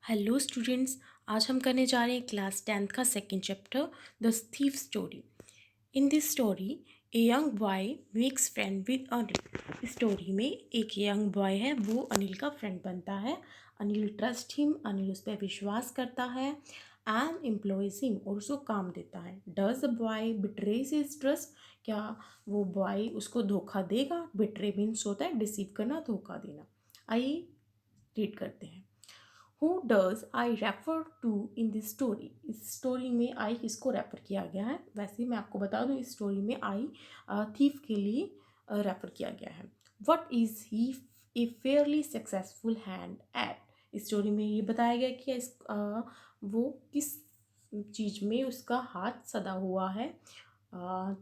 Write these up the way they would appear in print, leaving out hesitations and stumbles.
Hello students. आज हम करने जा रहे हैं क्लास 10th का second chapter the thief story. In this story a young boy makes friend with Anil. इस स्टोरी में एक यंग बॉय है, वो अनिल का फ्रेंड बनता है। अनिल ट्रस्ट हिम, अनिल उस पर विश्वास करता है एंड एम्प्लॉयज हिम, और उसको काम देता है। Does the boy betrays his trust? क्या वो बॉय उसको धोखा देगा? बिट्रे मीन्स होता है डिसीव करना, धोखा देना। आइए रीड करते हैं। Who does I refer to in this story? इस स्टोरी में आई किसको रेफर किया गया है? वैसे मैं आपको बता दूं, इस स्टोरी में आई थीफ के लिए रेफर किया गया है। What is he A Fairlie successful hand eight? इस स्टोरी में ये बताया गया कि वो किस चीज़ में उसका हाथ सदा हुआ है।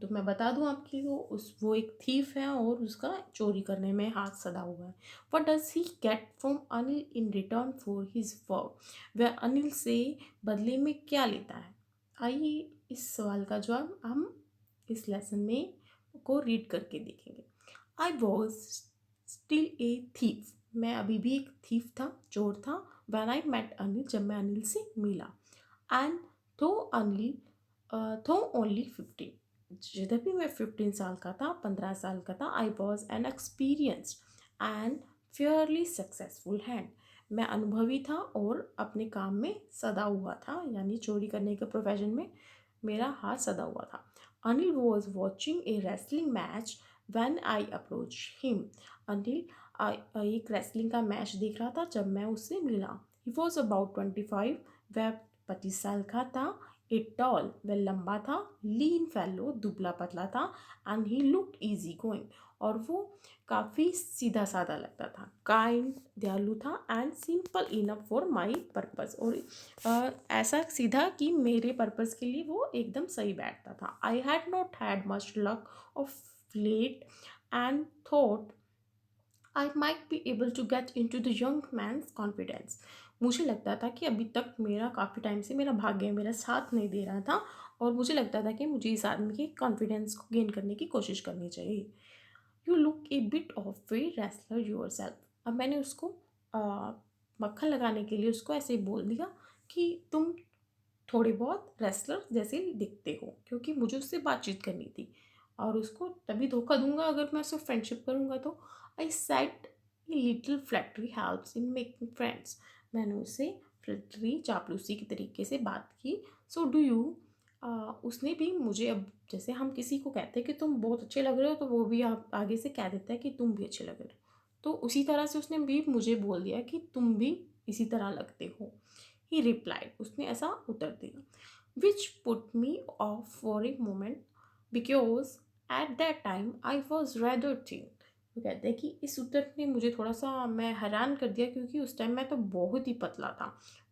तो मैं बता दूं आपकी, वो एक थीफ है और उसका चोरी करने में हाथ सदा हुआ है। What does he get from Anil in return for his work? वह अनिल से बदले में क्या लेता है? आइए इस सवाल का जवाब हम इस लेसन में को रीड करके देखेंगे। I was still a thief. मैं अभी भी एक थीफ था, चोर था। वैन आई मेट अनिल, जब मैं अनिल से मिला। एंड थो अनिल थो ओनली 15, यद्यपि मैं 15 साल का था, 15 साल का था। I was an experienced and Fairlie successful hand. मैं अनुभवी था और अपने काम में सदा हुआ था, यानी चोरी करने के प्रोफेशन में मेरा हाथ सदा हुआ था। Anil was watching A wrestling match when I approach him. Anil एक रेसलिंग का मैच देख रहा था जब मैं उससे मिला। ही वॉज अबाउट 25, वह 25 साल का था। ए टॉल, वह लंबा था। लीन फेलो, दुबला पतला था। And he looked easy going, और वो काफ़ी सीधा साधा लगता था। काइंड, दयालु था। And simple enough for my purpose, और ऐसा सीधा कि मेरे पर्पज़ के लिए वो एकदम सही बैठता था। I had not had much luck of late and thought I might be able to get into the young man's confidence. मुझे लगता था कि अभी तक मेरा काफ़ी टाइम से मेरा भाग्य मेरा साथ नहीं दे रहा था, और मुझे लगता था कि मुझे इस आदमी के कॉन्फिडेंस को गेन करने की कोशिश करनी चाहिए। You look A bit of a wrestler your self. अब मैंने उसको मक्खन लगाने के लिए उसको ऐसे ही बोल दिया कि तुम थोड़े बहुत रेसलर जैसे दिखते हो, क्योंकि मुझे उससे बातचीत करनी थी और उसको तभी धोखा दूंगा अगर मैं उससे फ्रेंडशिप करूंगा तो। I said little flattery helps in making friends. मैंने उससे फ्लैटरी, चापलूसी के तरीके से बात की। सो डू यू, उसने भी मुझे, अब जैसे हम किसी को कहते हैं कि तुम बहुत अच्छे लग रहे हो, तो वो भी आप आगे से कह देता है कि तुम भी अच्छे लग रहे हो। तो उसी तरह से उसने भी मुझे बोल दिया कि तुम भी इसी तरह लगते हो। ही रिप्लाइड, उसने ऐसा उत्तर दिया। Which put me of for a moment because at that time I was rather thin. वो कहते हैं कि इस उत्तर ने मुझे थोड़ा सा मैं हैरान कर दिया, क्योंकि उस टाइम मैं तो बहुत ही पतला था।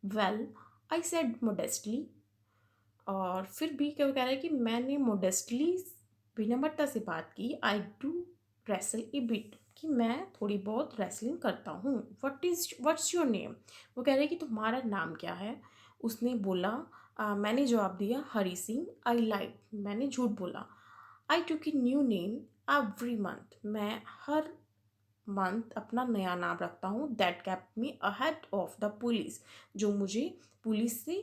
Well, I said modestly. और फिर भी क्या कह रहा है कि मैंने मोडेस्टली, विनम्रता से बात की। I do wrestle A bit, कि मैं थोड़ी बहुत रेसलिंग करता हूँ। What's your name? वो कह रहे हैं कि तुम्हारा नाम क्या है? उसने बोला, मैंने जवाब दिया हरी सिंह। आई लाइक, मैंने झूठ बोला। I took a new name every month, मैं हर मंथ अपना नया नाम रखता हूँ। That kept me ahead of the police, जो मुझे पुलिस से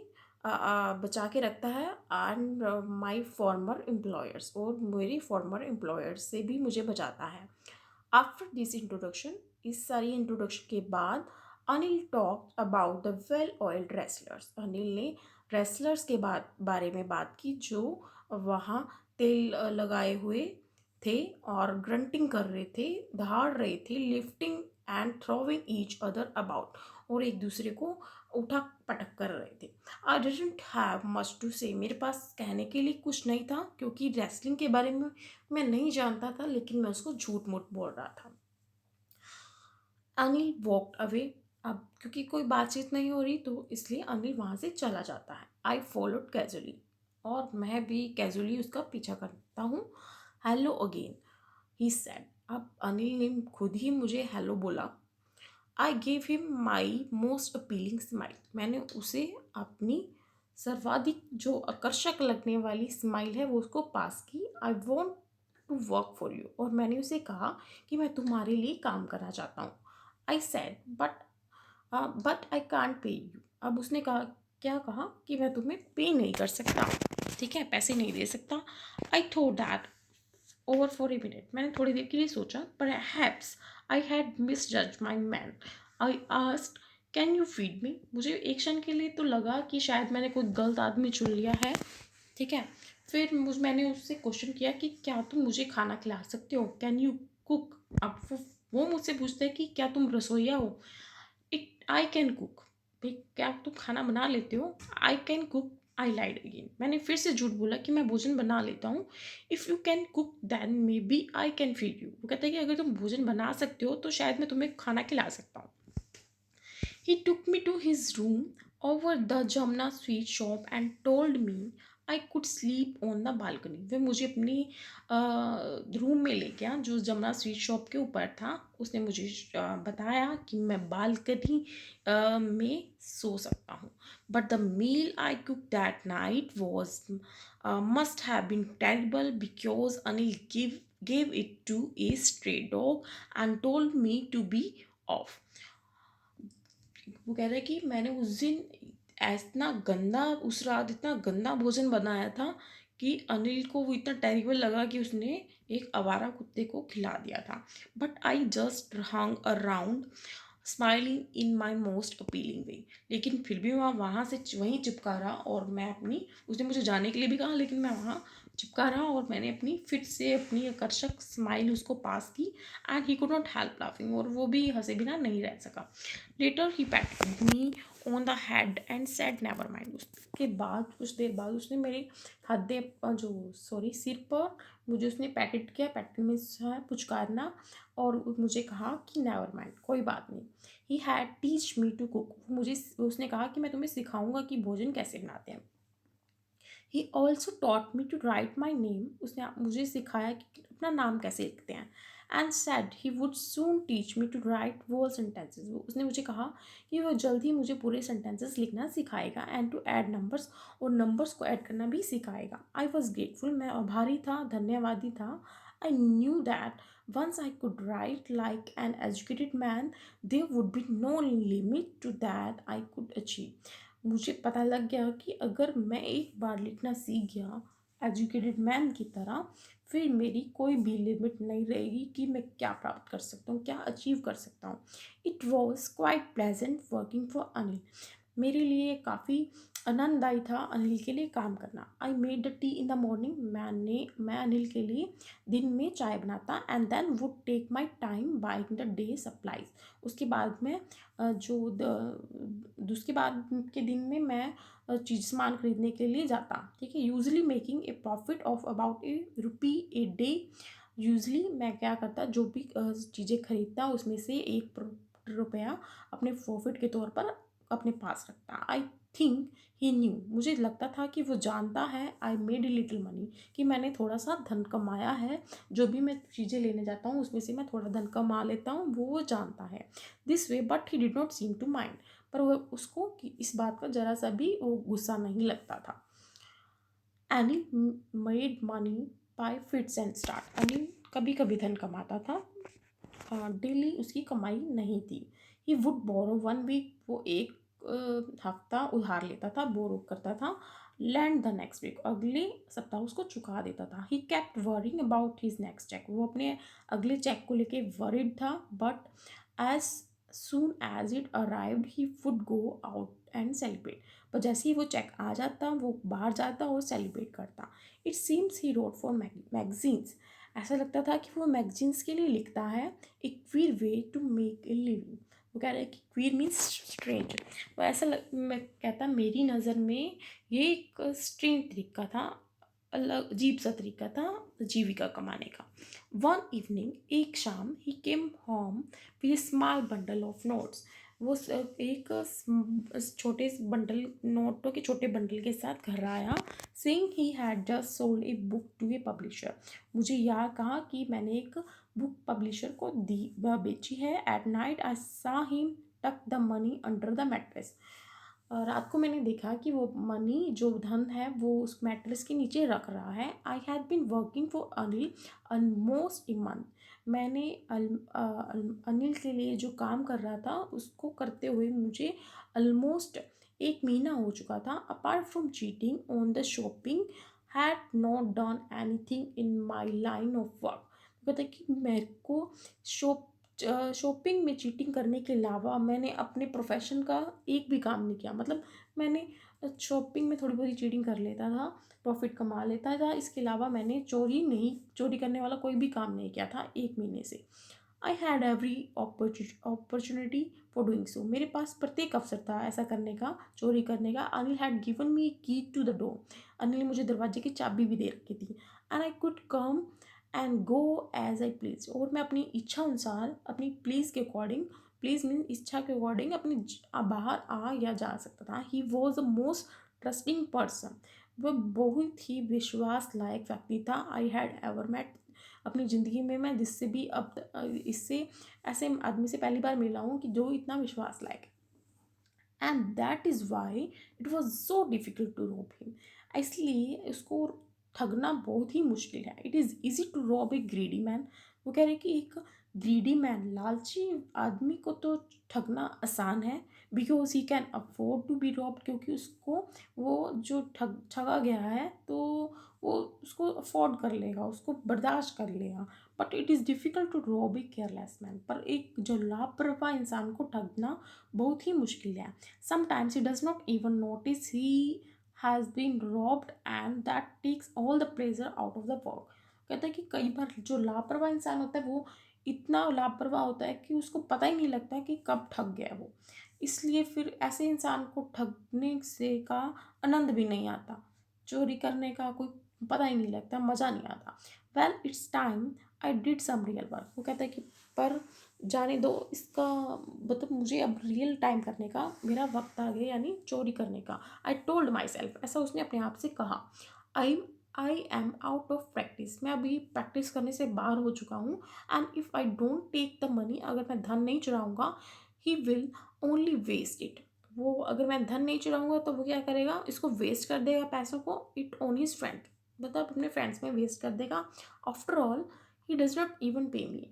बचा के रखता है। एंड माई फॉर्मर एम्प्लॉयर्स, और मेरी फॉर्मर एम्प्लॉयर्स से भी मुझे बचाता है। आफ्टर दिस इंट्रोडक्शन, इस सारी इंट्रोडक्शन के बाद, Anil talk about the well oiled wrestlers. Anil ने रेसलर्स के बारे में बात की जो वहाँ तेल लगाए हुए थे और ग्रंटिंग कर रहे थे, दहाड़ रहे थे, lifting and throwing each other about, और एक दूसरे को उठा पटक कर रहे थे। I didn't have much to say, मेरे पास कहने के लिए कुछ नहीं था, क्योंकि रेसलिंग के बारे में मैं नहीं जानता था, लेकिन मैं उसको झूठ मूठ बोल रहा था। Anil walked away. अब क्योंकि कोई बातचीत नहीं हो रही, तो इसलिए अनिल वहाँ से चला जाता है। आई फॉलोड कैजुअली, और मैं भी कैजुअली उसका पीछा करता हूँ। Hello again, he said. अब अनिल ने खुद ही मुझे हेलो बोला। I gave him my most appealing smile, मैंने उसे अपनी सर्वाधिक जो आकर्षक लगने वाली स्माइल है वो उसको पास की। I want to work for you, और मैंने उसे कहा कि मैं तुम्हारे लिए काम करना चाहता हूँ। I said but but I can't pay you. अब उसने कहा, क्या कहा कि मैं तुम्हें पे नहीं कर सकता, ठीक है, पैसे नहीं दे सकता। I thought that over for a minute, मैंने थोड़ी देर के लिए सोचा, परहैप्स आई हैड मिसजज my man. I asked, can you feed me. मुझे एक क्षण के लिए तो लगा कि शायद मैंने कोई गलत आदमी चुन लिया है, ठीक है। फिर मैंने उससे क्वेश्चन किया कि क्या तुम मुझे खाना खिला सकते हो, कैन यू कुक। अब वो मुझसे पूछता है कि क्या तुम रसोइया हो। इट आई कैन कुक, भाई क्या तुम खाना बना लेते हो। I can cook, I lied again, मैंने फिर से झूठ बोला कि मैं भोजन बना लेता हूँ। If you can cook then maybe I can feed you. वो कहता है कि अगर तुम भोजन बना सकते हो तो शायद मैं तुम्हें खाना खिला सकता हूँ। He took me to his room over the Jamna sweet shop and told me I could sleep on the balcony। वे मुझे अपनी रूम में ले गया जो जमुना स्वीट शॉप के ऊपर था। उसने मुझे बताया कि मैं बालकनी में सो सकता हूँ। But the meal I cook that night was must have been terrible because Anil gave it to a stray dog and told me to be off। वो कह रहा है कि मैंने उस दिन इतना गंदा, उस रात इतना गंदा भोजन बनाया था कि अनिल को वो इतना टेरिबल लगा कि उसने एक आवारा कुत्ते को खिला दिया था। But I just hung around smiling in my most appealing way. लेकिन फिर भी मैं वहाँ से वहीं चिपका रहा और मैं अपनी, उसने मुझे जाने के लिए भी कहा लेकिन मैं वहाँ चिपका रहा और मैंने अपनी फिर से अपनी आकर्षक स्माइल उसको पास की। And he could not help laughing, और वो भी हंसे बिना नहीं रह सका। Later he patted me on the head and said never mind. उसके बाद कुछ देर बाद उसने मेरे हद्दे जो सॉरी सिर पर मुझे उसने पैटेड किया। पैटेड में है पुचकारना, और मुझे कहा कि नेवर माइंड, कोई बात नहीं। He had teach me to cook. मुझे उसने कहा कि मैं तुम्हें सिखाऊंगा कि भोजन कैसे बनाते हैं। He also taught me to write my name. उसने मुझे सिखाया कि अपना नाम कैसे लिखते हैं। And said he would soon teach me to write whole sentences. उसने मुझे कहा कि वह जल्द ही मुझे पूरे सेंटेंसेस लिखना सिखाएगा एंड टू ऐड नंबर्स, और नंबर्स को ऐड करना भी सिखाएगा। आई वॉज ग्रेटफुल, मैं आभारी था, धन्यवादी था। I knew that once I could write like an educated man, there would be no limit to that I could achieve। मुझे पता लग गया कि अगर मैं एक बार लिखना सीख गया एजुकेटेड मैन की तरह, फिर मेरी कोई भी लिमिट नहीं रहेगी कि मैं क्या प्राप्त कर सकता हूँ, क्या अचीव कर सकता हूँ। It was quite pleasant working for Anil. मेरे लिए काफ़ी आनंददायी था अनिल के लिए काम करना। I made the tea in the morning. मैं अनिल के लिए दिन में चाय बनाता and then would take my time buying the day supplies. उसके बाद में उसके बाद के दिन में मैं चीज़ सामान खरीदने के लिए जाता, ठीक है। Usually making a profit of about A rupee a day. Usually मैं क्या करता, जो भी चीज़ें खरीदता उसमें से 1 रुपया अपने प्रॉफिट के तौर पर अपने पास रखता। आई थिंक ही न्यू, मुझे लगता था कि वो जानता है। I made a little money, कि मैंने थोड़ा सा धन कमाया है। जो भी मैं चीज़ें लेने जाता हूँ उसमें से मैं थोड़ा धन कमा लेता हूँ, वो जानता है this way. But he did not seem to mind, पर वो उसको कि इस बात का जरा सा भी वो गुस्सा नहीं लगता था। Any made money by fits and start. Anil कभी कभी धन कमाता था, डेली उसकी कमाई नहीं थी। ही वुड बोरो 1 वीक, वो एक हफ्ता उधार लेता था, बोरो करता था। लैंड द नेक्स्ट वीक, अगले सप्ताह उसको चुका देता था। He kept worrying about his next cheque, वो अपने अगले चेक को लेके वरिड था। But as soon as it arrived he would go out and celebrate, पर जैसे ही वो चेक आ जाता वो बाहर जाता और सेलिब्रेट करता। It seems he road for magazines, ऐसा लगता था कि वो मैगजीन्स के लिए लिखता है। A queer way to make a living. वो कह रहा है कि क्वीर मीन्स स्ट्रेंज। वो मैं कहता मेरी नज़र में ये एक स्ट्रेंज तरीका था, अलग अजीब सा तरीका था जीविका कमाने का। वन इवनिंग, एक शाम, he came home with small bundle of notes. वो एक छोटे बंडल, नोटों के छोटे बंडल के साथ घर आया। Saying he had just sold a book to a publisher. मुझे यह कहा कि मैंने एक बुक पब्लिशर को दी, वह बेची है। एट नाइट आई सा हिम टक the money under the mattress. रात को मैंने देखा कि वो मनी, जो धन है, वो उस मैट्रेस के नीचे रख रहा है। I had been working for Anil almost a month. मैंने अनिल के लिए जो काम कर रहा था उसको करते हुए मुझे ऑलमोस्ट 1 महीना हो चुका था. Apart from cheating on the shopping, had not done anything in my line of work. कहता है कि मेरे को शॉपिंग में चीटिंग करने के अलावा मैंने अपने प्रोफेशन का एक भी काम नहीं किया. मतलब मैंने शॉपिंग में थोड़ी बहुत चीटिंग कर लेता था, प्रॉफिट कमा लेता था, इसके अलावा मैंने चोरी करने वाला कोई भी काम नहीं किया था 1 महीने से. I had every opportunity for doing so. मेरे पास प्रत्येक अवसर था ऐसा करने का, चोरी करने का. अनिल हैड गिवन मी की टू द डोर. अनिल ने मुझे दरवाजे की चाबी भी दे रखी थी. And I could come and go as I please. और मैं अपनी इच्छा अनुसार, अपनी प्लीज़ के अकॉर्डिंग, प्लीज़ मीन इच्छा के अकॉर्डिंग अपनी बाहर आ या जा सकता था. He was the most trusting person. वह बहुत ही विश्वास लायक व्यक्ति था. I had ever met. अपनी ज़िंदगी में मैं जिससे भी अब इससे ऐसे आदमी से पहली बार मिला हूँ कि जो इतना विश्वास लायक है. And that is why it was so difficult to rob him. इसलिए उसको ठगना बहुत ही मुश्किल है. It is easy to rob a greedy man. वो कह रहे कि एक ग्रीडी मैन, लालची आदमी को तो ठगना आसान है, because he can afford to be rob. क्योंकि उसको वो जो ठगा गया है तो वो उसको अफोर्ड कर लेगा, उसको बर्दाश्त कर लेगा. But it is difficult to rob a careless man. पर एक जो लापरवाह इंसान को ठगना बहुत ही मुश्किल है. Sometimes he does not even notice he has been robbed, and that takes all the pleasure out of the work. कहता है कि कई बार जो लापरवाह इंसान होता है वो इतना लापरवाह होता है कि उसको पता ही नहीं लगता कि कब ठग गया वो. इसलिए फिर ऐसे इंसान को ठगने से का आनंद भी नहीं आता, चोरी करने का कोई पता ही नहीं लगता, मज़ा नहीं आता. Well it's time I did some real work. वो कहता है कि पर जाने दो इसका, मतलब मुझे अब रियल टाइम करने का मेरा वक्त आ गया, यानी चोरी करने का. I told myself. ऐसा उसने अपने आप से कहा. I I am out of practice. मैं अभी प्रैक्टिस करने से बाहर हो चुका हूँ. And if I don't take the money, अगर मैं धन नहीं चुराऊँगा, he will only waste it. वो अगर मैं धन नहीं चुराऊँगा तो वो क्या करेगा, इसको वेस्ट कर देगा पैसों को. इट ओन हिज फ्रेंड, मतलब अपने फ्रेंड्स में वेस्ट कर देगा. After all he does not even पे मी.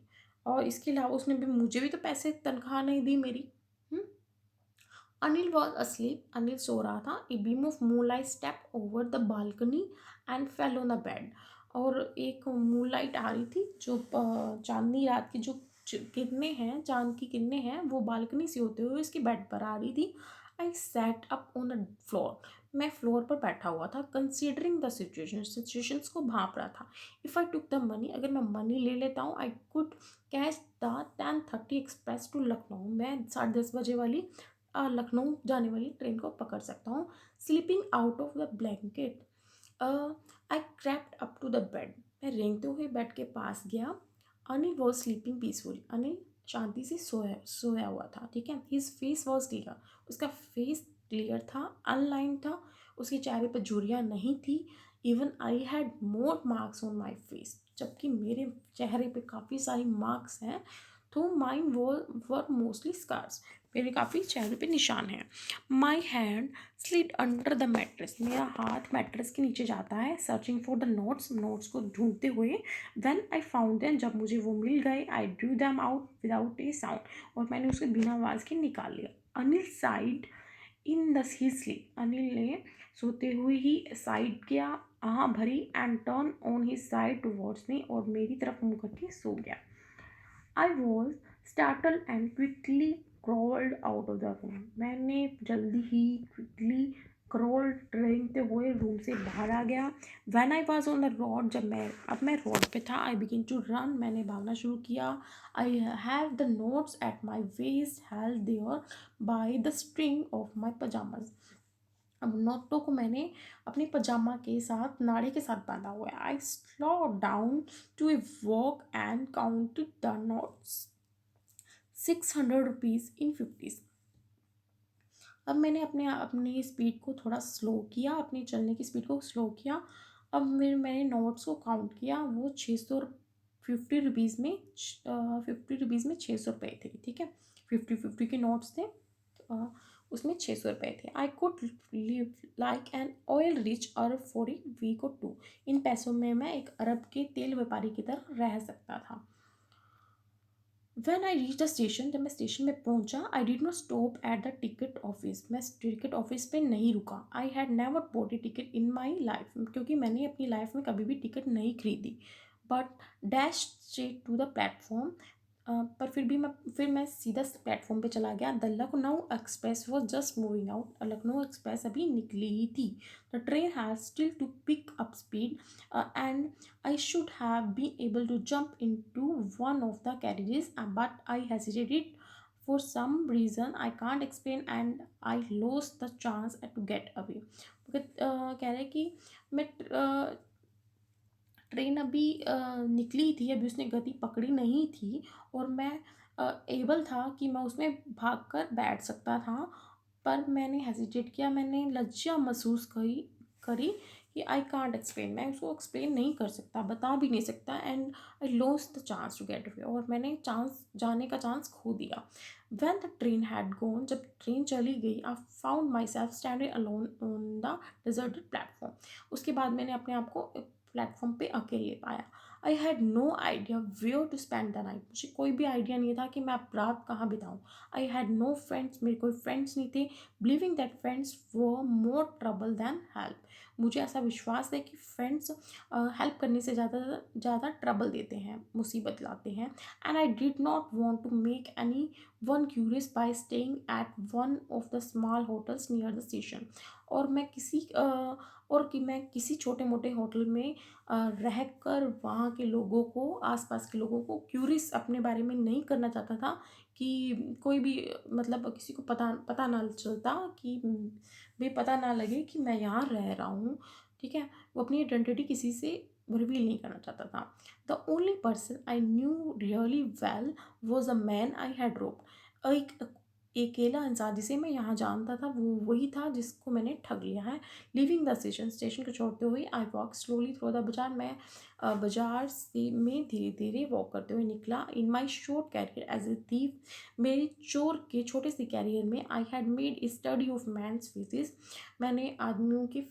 और इसके अलावा उसने भी मुझे भी तो पैसे तनख्वाह नहीं दी मेरी. Hmm. Anil was asleep. Anil सो रहा था. A beam of moonlight step over the balcony and fell on the bed. और एक मूनलाइट आ रही थी, जो चांदनी रात की जो किरणें हैं, चांद की किरणें हैं, वो बालकनी से होते हुए इसके बेड पर आ रही थी. I sat up on the floor. मैं फ्लोर पर बैठा हुआ था. कंसिडरिंग द सिचुएशंस को भांप रहा था. If I took the money, अगर मैं मनी ले लेता हूँ, I could catch the 10:30 express to Lucknow. मैं 10:30 बजे वाली लखनऊ जाने वाली ट्रेन को पकड़ सकता हूँ. Slipping out of the blanket, I crept up to the bed. मैं रेंगते हुए बेड के पास गया. Anil was sleeping peacefully. Anil शांति से सोया सोया हुआ था. ठीक है. His face was clear. उसका फेस क्लियर था, अनलाइन था. उसके चेहरे पर झुर्रियाँ नहीं थी. Even I had more marks on my face. जबकि मेरे चेहरे पे काफ़ी सारी मार्क्स हैं, तो माइन वर मोस्टली स्कार्स. मेरे काफ़ी चेहरे पे निशान हैं. My hand slid under the mattress. मेरा हाथ मैट्रेस के नीचे जाता है. Searching for the notes. Notes को ढूंढते हुए. When I found them. जब मुझे वो मिल गए. I drew them out without A sound. और मैंने उसे बिना आवाज़ के निकाल लिया. Anil side in the he sleep. Anil ने सोते हुए ही साइड किया, आह भरी, and turn on his side towards me. और मेरी तरफ मुँह करके सो गया. I was startled and quickly crawled out of the room. मैंने जल्दी ही quickly crawled रेंगते हुए रूम से बाहर आ गया. When I was on the road, अब मैं रोड पे था. I began to run. मैंने भागना शुरू किया. I have the notes at my waist held there by the string of my pajamas. अब नोटों को मैंने अपने पजामा के साथ, नाड़े के साथ बांधा हुआ है. I slow down to a walk and counted the notes. 600 rupees in 50s. अब मैंने अपनी स्पीड को थोड़ा स्लो किया, अपनी चलने की स्पीड को स्लो किया. अब मैंने नोट्स को काउंट किया. वो 600 50 रुपीज़ में 600 रुपये थे. ठीक है. 50 के नोट्स थे. उसमें 600 रुपये थे. I could live like an oil rich Arab for a week or two. इन पैसों में मैं एक अरब के तेल व्यापारी की तरह रह सकता था. When I reach the station, जब मैं स्टेशन में पहुंचा, आई did not stop at the ticket office, मैं टिकट ऑफिस पे नहीं रुका। I had never bot A ticket in my life, क्योंकि मैंने अपनी लाइफ में कभी भी टिकट नहीं खरीदी। But dash straight to the platform, पर फिर मैं सीधा प्लेटफॉर्म पे चला गया। The Lucknow express was just moving out, Lucknow express अभी निकली ही थी। The train has still to pick up speed and I should have been able to jump into one of the carriages, but I hesitated for some reason I can't explain, and I lost the chance to get away. कह रहे कि मैं train अभी निकली थी, अभी उसने गति पकड़ी नहीं थी, और मैं एबल था कि मैं उसमें भाग कर बैठ सकता था, पर मैंने हेजिटेट किया, मैंने लज्जा महसूस करी कि आई कांट एक्सप्लेन, मैं उसको एक्सप्लेन नहीं कर सकता, बता भी नहीं सकता, and I lost the chance to get away, और मैंने जाने का चांस खो दिया। When the train had gone, जब ट्रेन चली गई, I found myself standing alone on the deserted platform. उसके बाद मैंने अपने आप को प्लेटफॉर्म पे अकेले पाया। I had no idea where to spend the night, मुझे कोई भी आइडिया नहीं था कि मैं अब रात कहाँ बिताऊँ। आई हैड नो फ्रेंड्स, मेरे कोई फ्रेंड्स नहीं थे। Believing that friends were more trouble than help, मुझे ऐसा विश्वास है कि फ्रेंड्स हेल्प करने से ज़्यादा ट्रबल देते हैं, मुसीबत लाते हैं। And I did not want to make anyone curious by staying at one of the small hotels near the station, और मैं किसी छोटे मोटे होटल में रह कर वहाँ के लोगों को, आसपास के लोगों को क्यूरियस अपने बारे में नहीं करना चाहता था, कि कोई भी मतलब किसी को पता पता ना चलता, कि भी पता ना लगे कि मैं यहाँ रह रहा हूँ। ठीक है, वो अपनी आइडेंटिटी किसी से रिवील नहीं करना चाहता था। The only person I knew really well was a man I had roped, एक अकेला इंसान जिसे मैं यहाँ जानता था, वो वही था जिसको मैंने ठग लिया है। लिविंग द स्टेशन, स्टेशन को छोड़ते हुए, I walk slowly through the बाजार, मैं बाजार से में धीरे धीरे वॉक करते हुए निकला। In my short career as a thief, मेरे चोर के छोटे से कैरियर में, I had made a study of men's faces, मैंने आदमियों के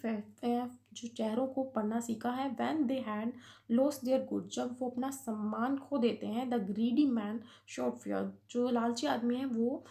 जो चेहरों को पढ़ना सीखा है। When they had lost their good, जब वो अपना सम्मान खो देते हैं। The greedy man showed fear, जो लालची आदमी है वो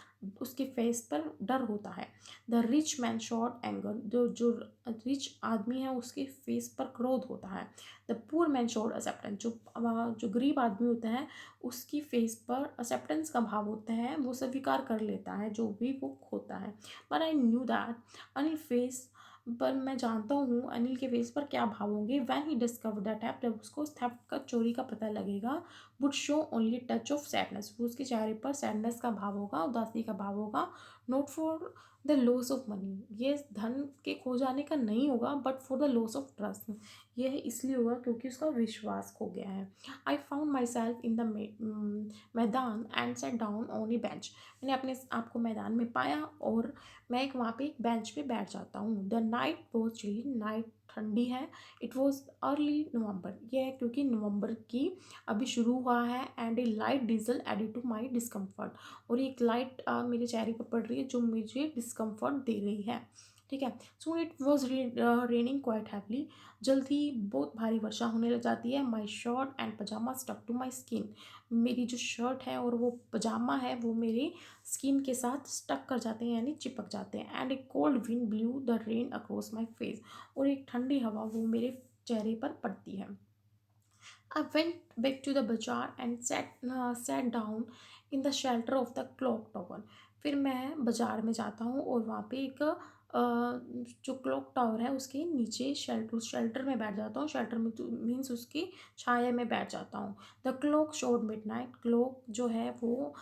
उसके फेस पर डर होता है। The rich man shot anger, जो रिच आदमी है उसके फेस पर क्रोध होता है। The poor man shot acceptance, जो गरीब आदमी होता है उसकी फेस पर एक्सेप्टेंस का भाव होता है, वो स्वीकार कर लेता है जो भी वो खोता है। पर I knew that Anil face, पर मैं जानता हूँ अनिल के फेस पर क्या भाव होंगे। When he discover that theft, जब उसको थेफ्ट का, चोरी का पता लगेगा। Would show only touch of sadness, वो उसके चेहरे पर सैडनेस का भाव होगा, उदासी का भाव होगा। Not for the loss of money, ये धन के खो जाने का नहीं होगा, but for the loss of trust, यह इसलिए होगा क्योंकि उसका विश्वास खो गया है। I found myself in the maidan and sat down on a bench, मैंने अपने आप को मैदान में पाया और मैं वहाँ पे एक बेंच पे बैठ जाता हूँ। The night was chilly, night ठंडी है। इट वॉज अर्ली नवंबर, ये है क्योंकि नवंबर की अभी शुरू हुआ है। And a light drizzle added to my discomfort, और एक लाइट मेरे चेहरे पर पड़ रही है जो मुझे डिस्कम्फर्ट दे रही है। ठीक है, so it was raining quite heavily, जल्द ही बहुत भारी वर्षा होने लग जाती है। My shirt and pyjama stuck to my skin, मेरी जो शर्ट है और वो पजामा है वो मेरे स्किन के साथ स्टक कर जाते हैं, यानी चिपक जाते हैं। And A cold wind blue the rain across my face, और एक ठंडी हवा वो मेरे चेहरे पर पड़ती है। I went back to the bazaar and sat down in the shelter of the clock tower. फिर मैं बाजार में जाता हूँ और वहाँ पे एक जो क्लॉक टावर है उसके नीचे शेल्टर में बैठ जाता हूँ। शेल्टर में मीन्स उसकी छाया में बैठ जाता हूँ। The clock showed midnight, clock जो है वो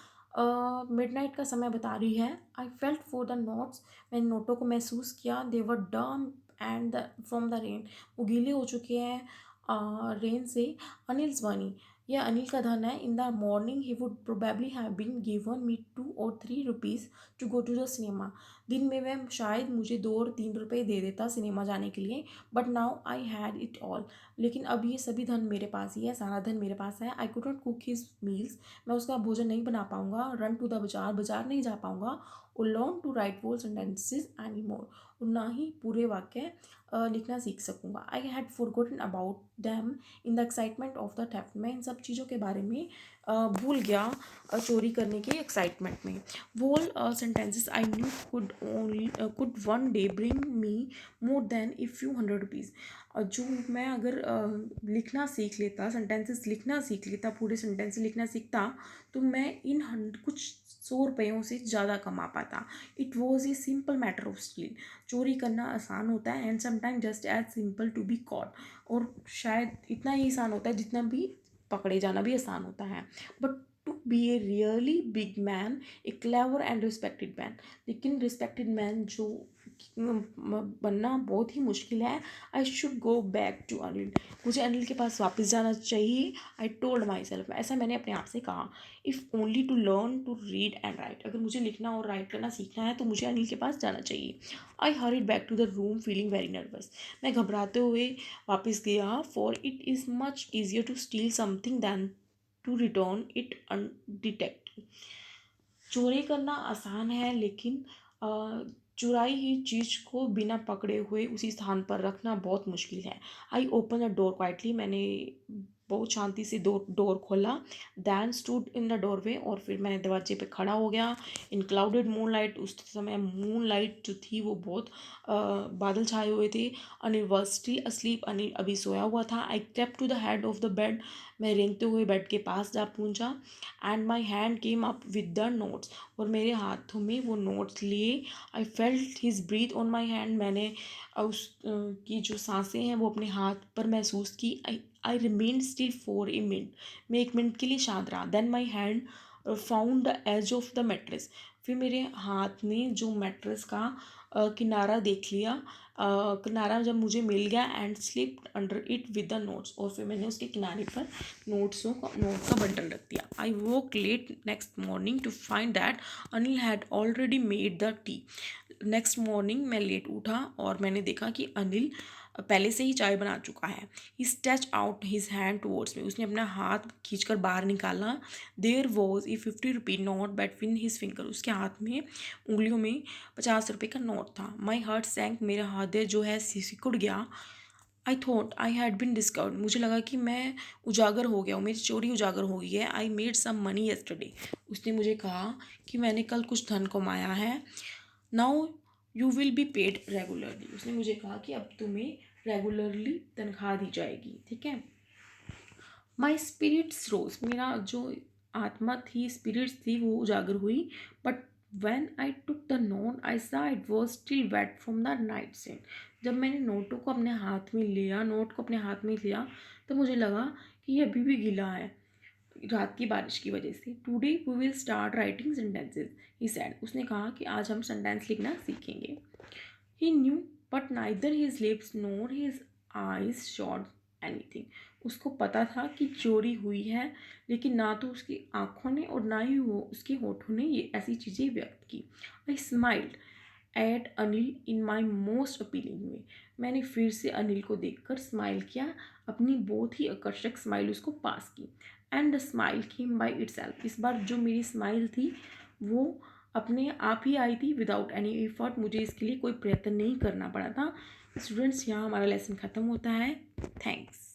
मिडनाइट का समय बता रही है। I felt for the notes, मैंने नोटों को महसूस किया। दे वर डर्म एंड फ्रॉम द रेन, वो गीले हो चुके हैं रेन से। अनिल्स मनी, यह अनिल का धन है। In the morning he would probably have been given me 2 or 3 rupees to go to the cinema, दिन में वह शायद मुझे 2 और 3 रुपये दे देता सिनेमा जाने के लिए। But now I had it all, लेकिन अब ये सभी धन मेरे पास ही है, सारा धन मेरे पास है। I could not cook his meals, मैं उसका भोजन नहीं बना पाऊंगा। रन टू द बाजार, बाजार नहीं जा पाऊंगा। और learn to write whole sentences any more, और ना ही पूरे वाक्य लिखना सीख सकूँगा। I had forgotten about them in the excitement of the theft, मैं इन सब चीज़ों के बारे में भूल गया चोरी करने के एक्साइटमेंट में। Whole sentences I knew could one day bring me more than a few ₹100। जो मैं अगर लिखना सीख लेता, सेंटेंसेस लिखना सीख लेता, पूरे सेंटेंस लिखना सीखता, तो मैं कुछ 100 रुपयों से ज़्यादा कमा पाता। It was a simple matter of skill, चोरी करना आसान होता है, and sometime just as simple to be caught, और शायद इतना ही आसान होता है जितना भी पकड़े जाना भी आसान होता है। But to be a really big man, a clever and respected man, लेकिन रिस्पेक्टेड मैन जो बनना बहुत ही मुश्किल है। I should go back to Anil, मुझे अनिल के पास वापस जाना चाहिए। आई टोल्ड माई सेल्फ, ऐसा मैंने अपने आप से कहा। If only to learn to read and write, अगर मुझे लिखना और राइट करना सीखना है तो मुझे अनिल के पास जाना चाहिए। I hurried back to the room feeling very nervous, मैं घबराते हुए वापस गया। For it is much easier to steal something than to return it undetected, चोरी करना आसान है, लेकिन चुराई हुई चीज़ को बिना पकड़े हुए उसी स्थान पर रखना बहुत मुश्किल है। I open the door quietly, मैंने बहुत शांति से डोर खोला। Then stood in the doorway, और फिर मैंने दरवाजे पे खड़ा हो गया। इन क्लाउडेड मून लाइट, उस समय मून लाइट जो थी वो बहुत बादल छाए हुए थे। Anil was still asleep, Anil अभी सोया हुआ था। I crept to the head of the bed, मैं रेंगते हुए बेड के पास जा पहुंचा। And my hand came up with the notes, और मेरे हाथों में वो नोट्स लिए। I felt his breath on my hand, मैंने उस की जो सांसें हैं वो अपने हाथ पर महसूस की। I remain still for a minute, मैं 1 मिनट के लिए शांत रहा। Then my hand found the edge of the mattress, फिर मेरे हाथ ने जो मैट्रेस का किनारा देख लिया, किनारा जब मुझे मिल गया, and slip under it with the notes, और फिर मैंने उसके किनारे पर नोट का बंडल रख दिया। I woke late next morning to find that Anil had already made the tea. Next morning मैं लेट उठा और मैंने देखा कि अनिल पहले से ही चाय बना चुका है। He stretch out his hand towards me, उसने अपना हाथ खींचकर बाहर निकाला। There was a ₹50 note between his finger, उसके हाथ में उंगलियों में ₹50 का नोट था। माई हार्ट सैंक, मेरा हृदय जो है सिकुड़ गया। I thought I had been discovered, मुझे लगा कि मैं उजागर हो गया हूँ, मेरी चोरी उजागर हो गई है। I made some money yesterday, उसने मुझे कहा कि मैंने कल कुछ धन कमाया है। Now you will be paid regularly, उसने मुझे कहा कि अब तुम्हें रेगुलरली तनख्वाह दी जाएगी, ठीक है। माई स्पिरिट्स रोज, मेरा जो आत्मा थी, स्पिरिट्स थी, वो उजागर हुई। But when I took the note I saw it was still wet from the night send, जब मैंने नोट को अपने हाथ में लिया तो मुझे लगा कि ये अभी भी गीला है रात की बारिश की वजह से। Today we will start writing sentences, he said, उसने कहा कि आज हम सेंटेंस लिखना सीखेंगे। He knew but neither his lips nor his eyes showed anything, उसको पता था कि चोरी हुई है, लेकिन ना तो उसकी आंखों ने और ना ही वो उसके होठों ने ये ऐसी चीज़ें व्यक्त की। I smiled at Anil in my most appealing way, मैंने फिर से अनिल को देखकर स्माइल किया, अपनी बहुत ही आकर्षक स्माइल उसको पास की। And the smile came by it self, इस बार जो मेरी स्माइल थी वो अपने आप ही आई थी, विदाउट एनी एफर्ट, मुझे इसके लिए कोई प्रयत्न नहीं करना पड़ा था। स्टूडेंट्स, यहाँ हमारा लेसन ख़त्म होता है। थैंक्स।